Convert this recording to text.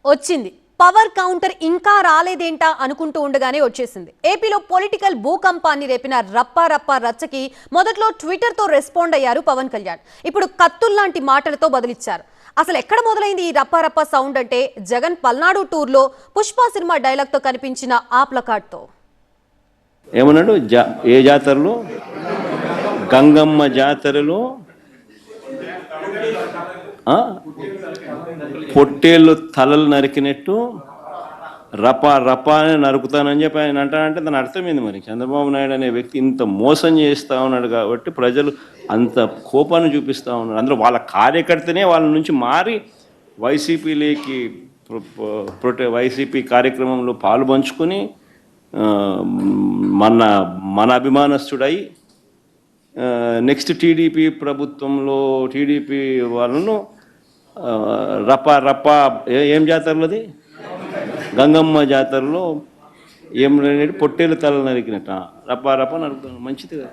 వచ్చింది. Power counter ఇంకా రాలేదేంటా అనుకుంటూ ఉండగానే వచ్చేసింది. ఏపీలో పొలిటికల్ భూకంపాన్ని రేపిన రప్పా రప్పా రచ్చకి మొదట్లో ట్విట్టర్తో రెస్పాండ్ అయ్యారు పవన్ కళ్యాణ్. ఇప్పుడు కత్తుల్లాంటి మాటలతో బదులిచ్చారు. అసలు ఎక్కడ మొదలైంది ఈ రప్పా రప్పా సౌండ్ అంటే జగన్ పల్నాడు టూర్లో పుష్ప సినిమా డైలాగ్తో కనిపించిన ఆ ప్లకార్డ్తో. ఏమన్నాడు? ఏ జాతరలో? గంగమ్మ జాతరలో పొట్టేళ్ళు తలలు నరికినట్టు రపా రపా అని నరుకుతానని చెప్పి ఆయన అంటానంటే దాని అర్థమైంది. మరి చంద్రబాబు నాయుడు అనే వ్యక్తి ఇంత మోసం చేస్తూ ఉన్నాడు కాబట్టి ప్రజలు అంత కోపాన్ని చూపిస్తూ ఉన్నారు. అందులో వాళ్ళ కార్యకర్తనే వాళ్ళ నుంచి మారి వైసీపీలోకి వైసీపీ కార్యక్రమంలో పాలు పంచుకొని మన అభిమానస్తుడై నెక్స్ట్ టీడీపీ ప్రభుత్వంలో టీడీపీ వాళ్ళను రపా రపా ఏం జాతరలోది? గంగమ్మ జాతరలో ఏం పొట్టేలు తల నరికినట్ట రపా రపా నరుకుతాను. మంచిది కదా.